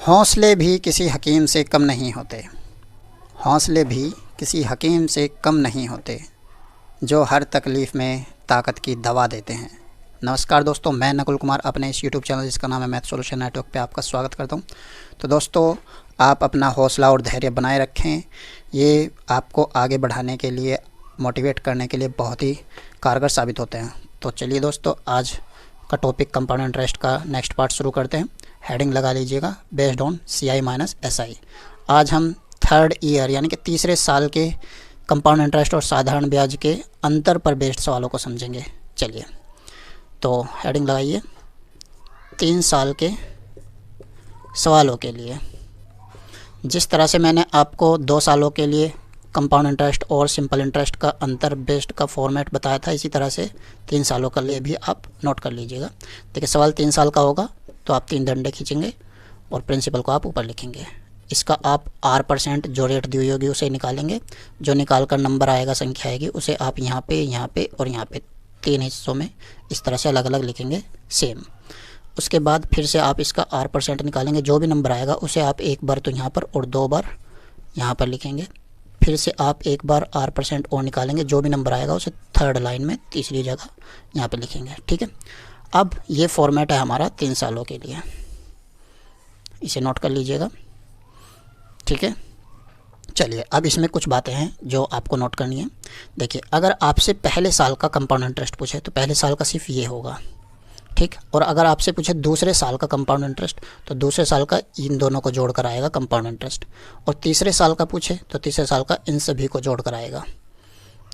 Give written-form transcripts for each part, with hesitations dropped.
हौसले भी किसी हकीम से कम नहीं होते, हौसले भी किसी हकीम से कम नहीं होते, जो हर तकलीफ़ में ताकत की दवा देते हैं। नमस्कार दोस्तों, मैं नकुल कुमार अपने इस यूट्यूब चैनल जिसका नाम है मैथ सॉल्यूशन नेटवर्क पे आपका स्वागत करता हूं। तो दोस्तों, आप अपना हौसला और धैर्य बनाए रखें। ये आपको आगे बढ़ाने के लिए, मोटिवेट करने के लिए बहुत ही कारगर साबित होते हैं। तो चलिए दोस्तों, आज का टॉपिक कंपाउंड इंटरेस्ट का नेक्स्ट पार्ट शुरू करते हैं। हेडिंग लगा लीजिएगा, based on CI minus SI। आज हम थर्ड ईयर यानी कि तीसरे साल के कंपाउंड इंटरेस्ट और साधारण ब्याज के अंतर पर बेस्ड सवालों को समझेंगे। चलिए, तो हेडिंग लगाइए 3 साल के सवालों के लिए। जिस तरह से मैंने आपको 2 सालों के लिए कंपाउंड इंटरेस्ट और सिंपल इंटरेस्ट का अंतर बेस्ड का फॉर्मेट बताया था, इसी तरह से 3 सालों के लिए भी आप नोट कर लीजिएगा। देखिए, सवाल 3 साल का होगा तो आप 3 डंडे खींचेंगे और प्रिंसिपल को आप ऊपर लिखेंगे। इसका आप R% जो रेट दी हुई होगी उसे निकालेंगे। जो निकाल कर नंबर आएगा, संख्या आएगी, उसे आप यहाँ पे और यहाँ पे 3 हिस्सों में इस तरह से अलग अलग लिखेंगे सेम। उसके बाद फिर से आप इसका R% निकालेंगे। जो भी नंबर आएगा उसे आप एक बार तो यहाँ पर और 2 बार यहाँ पर लिखेंगे। फिर से आप एक बार R% और निकालेंगे। जो भी नंबर आएगा उसे थर्ड लाइन में तीसरी जगह यहाँ पे लिखेंगे। ठीक है, अब ये फॉर्मेट है हमारा 3 सालों के लिए, इसे नोट कर लीजिएगा। ठीक है, चलिए, अब इसमें कुछ बातें हैं जो आपको नोट करनी है। देखिए, अगर आपसे पहले साल का कंपाउंड इंटरेस्ट पूछे तो पहले साल का सिर्फ ये होगा, ठीक। और अगर आपसे पूछे दूसरे साल का कंपाउंड इंटरेस्ट तो दूसरे साल का इन दोनों को जोड़ कर आएगा कंपाउंड इंटरेस्ट। और तीसरे साल का पूछे तो तीसरे साल का इन सभी को जोड़ कर आएगा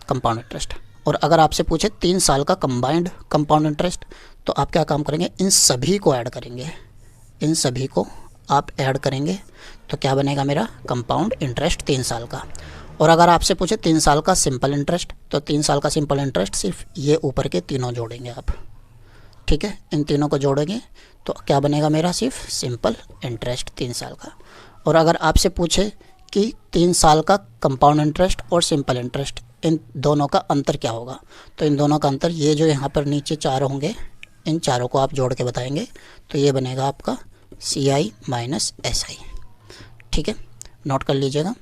कंपाउंड इंटरेस्ट। और अगर आपसे पूछे 3 साल का कंबाइंड कंपाउंड इंटरेस्ट तो आप क्या काम करेंगे, इन सभी को ऐड करेंगे। इन सभी को आप ऐड करेंगे तो क्या बनेगा मेरा कंपाउंड इंटरेस्ट 3 साल का। और अगर आपसे पूछे 3 साल का सिंपल इंटरेस्ट तो 3 साल का सिंपल इंटरेस्ट सिर्फ ये ऊपर के तीनों जोड़ेंगे आप। ठीक है, इन तीनों को जोड़ेंगे तो क्या बनेगा मेरा सिर्फ सिंपल इंटरेस्ट 3 साल का। और अगर आपसे पूछे कि 3 साल का कंपाउंड इंटरेस्ट और सिंपल इंटरेस्ट, इन दोनों का अंतर क्या होगा, तो इन दोनों का अंतर ये जो यहाँ पर नीचे 4 होंगे, इन चारों को आप जोड़ के बताएंगे तो ये बनेगा आपका CI माइनस SI। ठीक है, नोट कर लीजिएगा।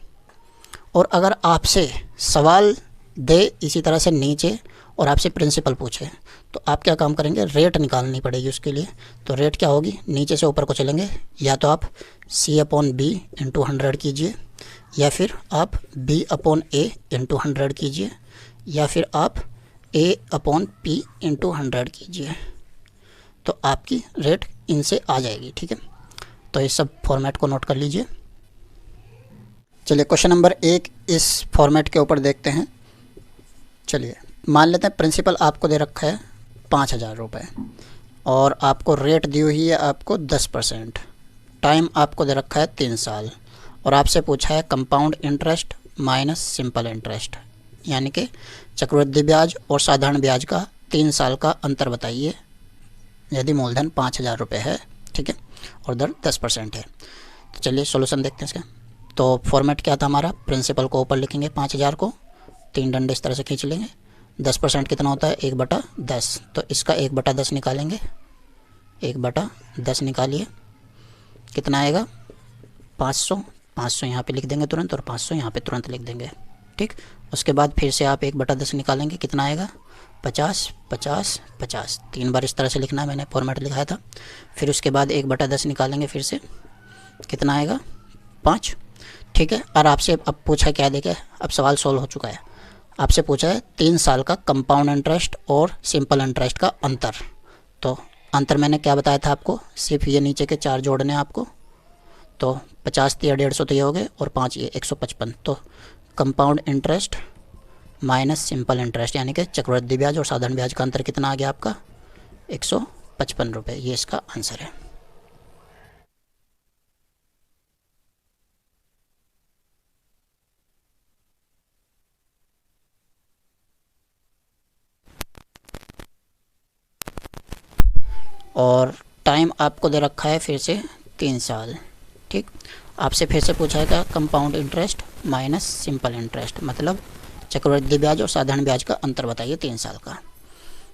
और अगर आपसे सवाल दे इसी तरह से नीचे और आपसे प्रिंसिपल पूछे तो आप क्या काम करेंगे, रेट निकालनी पड़ेगी उसके लिए। तो रेट क्या होगी, नीचे से ऊपर को चलेंगे, या तो आप C/B इंटू 100 कीजिए, या फिर आप B/A इंटू 100 कीजिए, या फिर आप A/P इंटू 100 कीजिए, तो आपकी रेट इनसे आ जाएगी। ठीक है, तो इस सब फॉर्मेट को नोट कर लीजिए। चलिए, क्वेश्चन नंबर 1 इस फॉर्मेट के ऊपर देखते हैं। चलिए, मान लेते हैं प्रिंसिपल आपको दे रखा है 5,000 रुपये और आपको रेट दी हुई है आपको 10%। टाइम आपको दे रखा है 3 साल और आपसे पूछा है compound interest minus simple interest, यानी कि चक्रवृद्धि ब्याज और साधारण ब्याज का 3 साल का अंतर बताइए यदि मूलधन 5,000 रुपये है। ठीक है, और दर 10% है। तो चलिए सॉल्यूशन देखते हैं इसका। तो फॉर्मेट क्या था हमारा, प्रिंसिपल को ऊपर लिखेंगे 5,000 को, 3 डंडे इस तरह से खींच लेंगे। 10% कितना होता है, 1/10, तो इसका 1/10 निकालेंगे। 1/10 निकालिए, कितना आएगा 500। 500 यहाँ पे लिख देंगे तुरंत और 500 यहाँ पे तुरंत लिख देंगे। ठीक, उसके बाद फिर से आप 1/10 निकालेंगे, कितना आएगा 50, 50, 50। 3 बार इस तरह से लिखना है, मैंने फॉर्मेट लिखाया था। फिर उसके बाद 1/10 निकालेंगे, फिर से कितना आएगा 5। ठीक है, और आपसे अब पूछा क्या, देखिए अब सवाल सोल्व हो चुका है। आपसे पूछा है 3 साल का कंपाउंड इंटरेस्ट और सिंपल इंटरेस्ट का अंतर। तो अंतर मैंने क्या बताया था आपको, सिर्फ ये नीचे के 4 जोड़ने हैं आपको। तो 50 या 150 तो ये हो गए और 5 ये 155। तो compound interest minus simple interest यानी कि चक्रवृद्धि ब्याज और साधारण ब्याज का अंतर कितना आ गया आपका 155 रुपये। ये इसका आंसर है। और टाइम आपको दे रखा है फिर से 3 साल। ठीक, आपसे फिर से पूछा है compound interest minus simple interest, मतलब चक्रवृद्धि ब्याज और साधारण ब्याज का अंतर बताइए 3 साल का।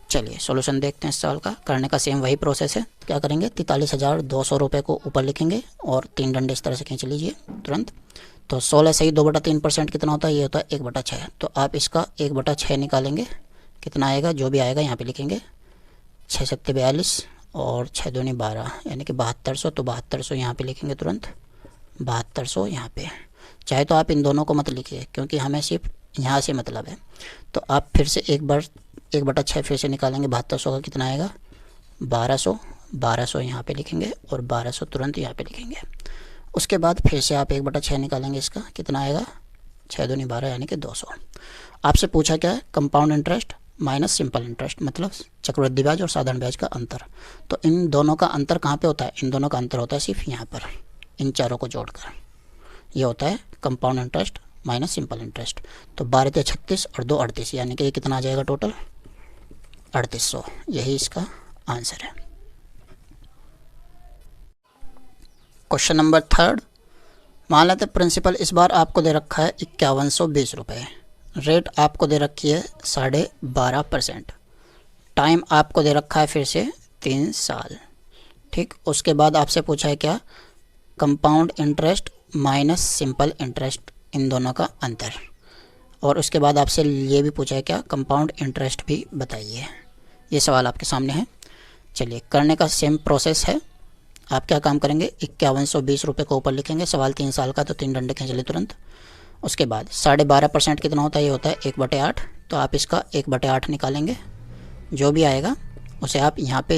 चलिए सॉल्यूशन देखते हैं इस सवाल का। करने का सेम वही प्रोसेस है। क्या करेंगे, 43,200 रुपये को ऊपर लिखेंगे और 3 डंडे इस तरह से खींच लीजिए तुरंत। तो 16 सही 2/3% कितना होता है, ये होता है 1/6। तो आप इसका 1/6 निकालेंगे, कितना आएगा, जो भी आएगा यहाँ पे लिखेंगे। 6 सत्ते 42 और 6 दूनी 12, यानी कि 7200। तो 7200 यहाँ पे लिखेंगे तुरंत, 7200 यहाँ पे। चाहे तो आप इन दोनों को मत लिखिए क्योंकि हमें सिर्फ यहाँ से मतलब है। तो आप फिर से 1/6 फिर से निकालेंगे। 7200 का कितना आएगा, 1200। 1200 यहाँ पे लिखेंगे और 1200 तुरंत यहाँ पे लिखेंगे। उसके बाद फिर से आप 1/6 निकालेंगे, इसका कितना आएगा, 6 दूनी 12 यानी कि 200। आपसे पूछा क्या है, compound interest minus simple interest, मतलब चक्रवृद्धि ब्याज और साधारण ब्याज का अंतर। तो इन दोनों का अंतर कहाँ पे होता है, इन दोनों का अंतर होता है सिर्फ यहाँ पर, इन चारों को जोड़कर। ये होता है compound interest minus simple interest. तो 12 36 और 2 38, यानी कि ये कितना आ जाएगा टोटल 3800। यही इसका आंसर है। क्वेश्चन नंबर 3, मान लेते प्रिंसिपल इस बार आपको दे रखा है 5120 रुपये। रेट आपको दे रखी है 12.5%। टाइम आपको दे रखा है फिर से 3 साल। ठीक, उसके बाद आपसे पूछा है क्या, compound interest minus simple interest, इन दोनों का अंतर। और उसके बाद आपसे ये भी पूछा है क्या, कंपाउंड इंटरेस्ट भी बताइए। ये सवाल आपके सामने है। चलिए करने का सेम प्रोसेस है। आप क्या काम करेंगे, 5120 रुपये को ऊपर लिखेंगे। सवाल 3 साल का, तो 3 डंडे खींच ले तुरंत। उसके बाद 12.5% कितना होता है, ये होता है 1/8। तो आप इसका 1/8 निकालेंगे, जो भी आएगा उसे आप यहाँ पे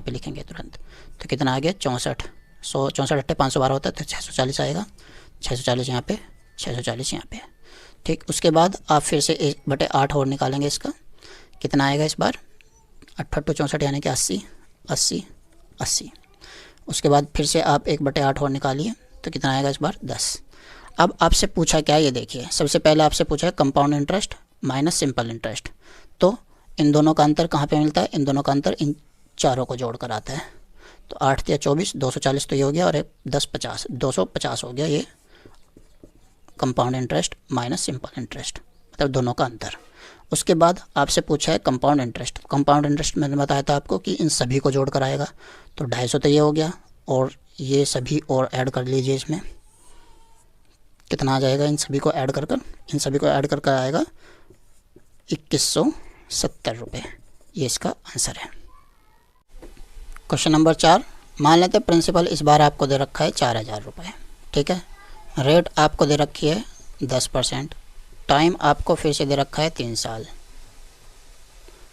लिखेंगे तुरंत। तो कितना आ गया, 64। 64 अट्ठे 512 होता है, तो 640 आएगा। 640 यहाँ पे, 640 यहाँ पे। ठीक, उसके बाद आप फिर से 1/8 और निकालेंगे। इसका कितना आएगा इस बार, 68 64 यानी कि 80 80 80। उसके बाद फिर से आप 1/8 और निकालिए, तो कितना आएगा इस बार 10। अब आपसे पूछा क्या, ये देखिए, सबसे पहले आपसे पूछा है compound interest minus simple interest. तो इन दोनों का अंतर कहाँ पे मिलता है, इन दोनों का अंतर इन चारों को जोड़कर आता है। तो 8 या 24, 240 तो ये हो गया, और 10 50, 250 हो गया ये compound interest minus simple interest, मतलब दोनों का अंतर। उसके बाद आपसे पूछा है कंपाउंड इंटरेस्ट। कंपाउंड इंटरेस्ट मैंने बताया था आपको कि इन सभी को जोड़ कर आएगा। तो 250 तो ये हो गया, और ये सभी और ऐड कर लीजिए। इसमें कितना आ जाएगा, इन सभी को ऐड कर आएगा 2170 रुपये। ये इसका आंसर है। क्वेश्चन नंबर 4, मान लेते प्रिंसिपल इस बार आपको दे रखा है 4000 रुपये। ठीक है, रेट आपको दे रखी है 10%। टाइम आपको फिर से दे रखा है 3 साल।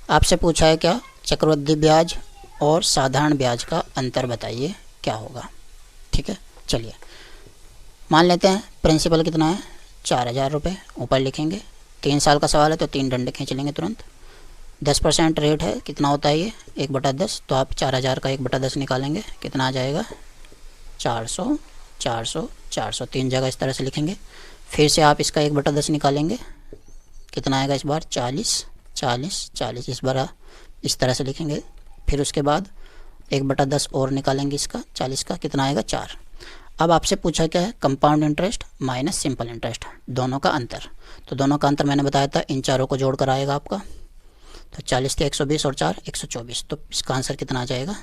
आपसे पूछा है क्या, चक्रवृद्धि ब्याज और साधारण ब्याज का अंतर बताइए क्या होगा। ठीक है, चलिए मान लेते हैं प्रिंसिपल कितना है, 4000 रुपये, ऊपर लिखेंगे। 3 साल का सवाल है तो 3 डंडे खींच लेंगे तुरंत। 10% रेट है, कितना होता है ये 1/10। तो आप 4000 का 1/10 निकालेंगे, कितना आ जाएगा 400 400 400। 3 जगह इस तरह से लिखेंगे। फिर से आप इसका 1/10 निकालेंगे, कितना आएगा इस बार 40 40 40। इस बार इस तरह से लिखेंगे। फिर उसके बाद 1/10 और निकालेंगे इसका 40 का, कितना आएगा 4। अब आपसे पूछा क्या है, compound interest minus simple interest, दोनों का अंतर। तो दोनों का अंतर मैंने बताया था, इन चारों को जोड़ कर आएगा आपका। तो 40 थे 120 और 4 124। तो इसका आंसर कितना आ जाएगा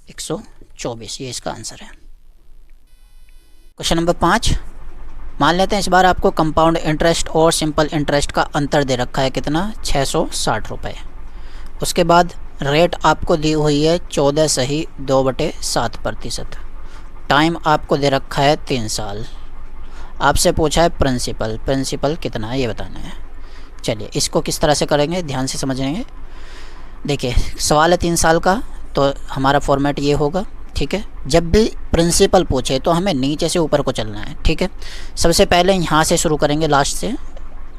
124। ये इसका आंसर है। क्वेश्चन नंबर 5, मान लेते हैं इस बार आपको कंपाउंड इंटरेस्ट और सिंपल इंटरेस्ट का अंतर दे रखा है, कितना 660 रुपये। उसके बाद रेट आपको दी हुई है 14.2/7%। टाइम आपको दे रखा है 3 साल। आपसे पूछा है प्रिंसिपल कितना है, ये बताना है। चलिए इसको किस तरह से करेंगे, ध्यान से समझेंगे। देखिए सवाल है 3 साल का, तो हमारा फॉर्मेट ये होगा। ठीक है, जब भी प्रिंसिपल पूछे तो हमें नीचे से ऊपर को चलना है। ठीक है, सबसे पहले यहाँ से शुरू करेंगे, लास्ट से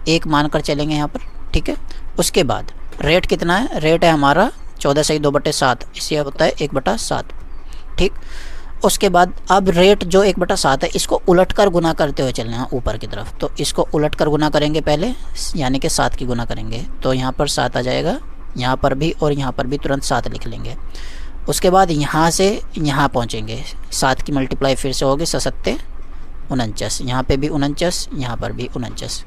1 मानकर चलेंगे यहाँ पर। ठीक है, उसके बाद रेट कितना है, रेट है हमारा 14.2/7, इससे होता है 1/7। ठीक, उसके बाद अब रेट जो 1/7 है, इसको उलट कर गुना करते हुए चलना है ऊपर की तरफ। तो इसको उलट कर गुना करेंगे पहले, यानी कि 7 की गुना करेंगे। तो यहाँ पर 7 आ जाएगा, यहाँ पर भी और यहाँ पर भी तुरंत 7 लिख लेंगे। उसके बाद यहाँ से यहाँ पहुँचेंगे, 7 की मल्टीप्लाई फिर से होगी 7 49, यहाँ पे भी 49, यहाँ पर भी 49।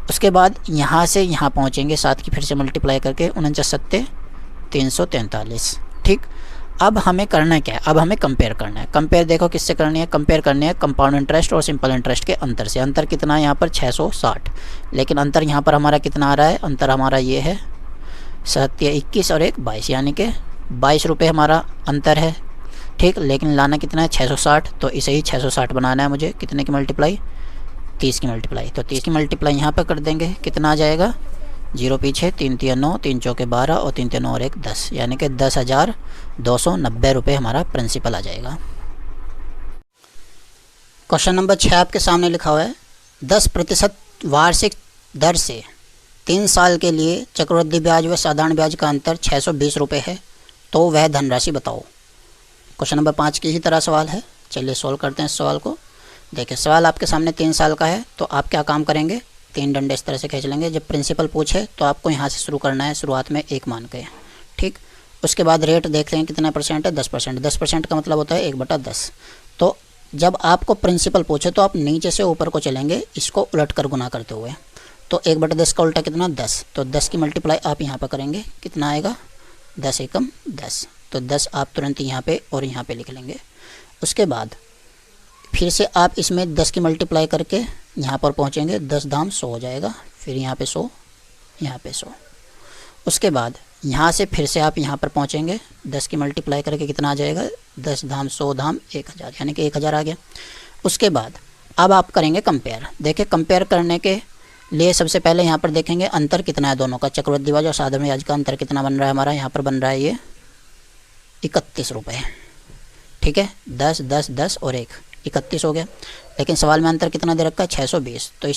उसके बाद यहाँ से यहाँ पहुँचेंगे 7 की फिर से मल्टीप्लाई करके, 49 सत्ते 343। ठीक, अब हमें करना क्या है, अब हमें कंपेयर करना है। कंपेयर देखो किससे करनी है, कंपेयर करनी है कंपाउंड इंटरेस्ट और सिंपल इंटरेस्ट के अंतर से। अंतर कितना है यहाँ पर 660, लेकिन अंतर यहाँ पर हमारा कितना आ रहा है, अंतर हमारा ये है 721 और 1 22, यानी कि 22 रुपये हमारा अंतर है। ठीक, लेकिन लाना कितना है 660, तो इसे ही 660 बनाना है मुझे। कितने की मल्टीप्लाई, 30 की मल्टीप्लाई। तो 30 की मल्टीप्लाई यहाँ पर कर देंगे, कितना आ जाएगा, 0 पीछे 3 3 9, 3 चौके 12 और 3 3 और 1 10, यानी कि 10,290 रुपये हमारा प्रिंसिपल आ जाएगा। क्वेश्चन नंबर 6 आपके सामने लिखा हुआ है 10% वार्षिक दर से 3 साल के लिए चक्रवृद्धि ब्याज व साधारण ब्याज का अंतर 620 रुपये है, तो वह धनराशि बताओ। क्वेश्चन नंबर 5 की ही तरह सवाल है। चलिए सॉल्व करते हैं इस सवाल को। देखिए सवाल आपके सामने 3 साल का है, तो आप क्या काम करेंगे, 3 डंडे इस तरह से खींच लेंगे। जब प्रिंसिपल पूछे तो आपको यहाँ से शुरू करना है, शुरुआत में 1 मान के। ठीक, उसके बाद रेट देखते हैं कितना परसेंट है, 10%। 10% का मतलब होता है 1/10। तो जब आपको प्रिंसिपल पूछे तो आप नीचे से ऊपर को चलेंगे, इसको उलट कर गुना करते हुए। तो 1/10 का उल्टा कितना, 10। तो 10 की मल्टीप्लाई आप यहाँ पर करेंगे, कितना आएगा, 10 एकम 10। तो 10 आप तुरंत यहाँ पे और यहाँ पे लिख लेंगे। उसके बाद फिर से आप इसमें 10 की मल्टीप्लाई करके यहाँ पर पहुँचेंगे, 10 धाम 100 हो जाएगा, फिर यहाँ पे 100, यहाँ पे 100। उसके बाद यहाँ से फिर से आप यहाँ पर पहुँचेंगे, 10 की मल्टीप्लाई करके कितना आ जाएगा, 10 धाम 100 धाम 1000, यानी कि 1000 आ गया। उसके बाद अब आप करेंगे कंपेयर। देखिए कंपेयर करने के लिए सबसे पहले यहाँ पर देखेंगे अंतर कितना है दोनों का, चक्रवृद्धि ब्याज और साधारण ब्याज का अंतर कितना बन रहा है हमारा, यहाँ पर बन रहा है ये 31 रुपये। ठीक है, 10 10 10 और 1 31 हो गया। लेकिन सवाल में अंतर कितना दे रखा है, 620। तो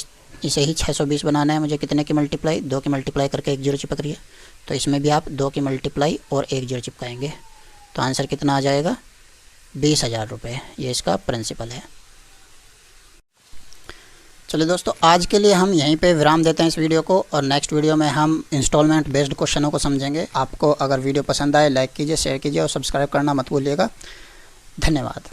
इसे ही 620 बनाना है मुझे। कितने की मल्टीप्लाई, 2 की मल्टीप्लाई करके 1 0 चिपक रही है, तो इसमें भी आप 2 की मल्टीप्लाई और 1 0 चिपकाएंगे। तो आंसर कितना आ जाएगा, 20,000 रुपये। ये इसका प्रिंसिपल है। चलिए दोस्तों, आज के लिए हम यहीं पे विराम देते हैं इस वीडियो को, और नेक्स्ट वीडियो में हम इंस्टॉलमेंट बेस्ड क्वेश्चनों को समझेंगे। आपको अगर वीडियो पसंद आए लाइक कीजिए, शेयर कीजिए और सब्सक्राइब करना मत भूलिएगा। धन्यवाद।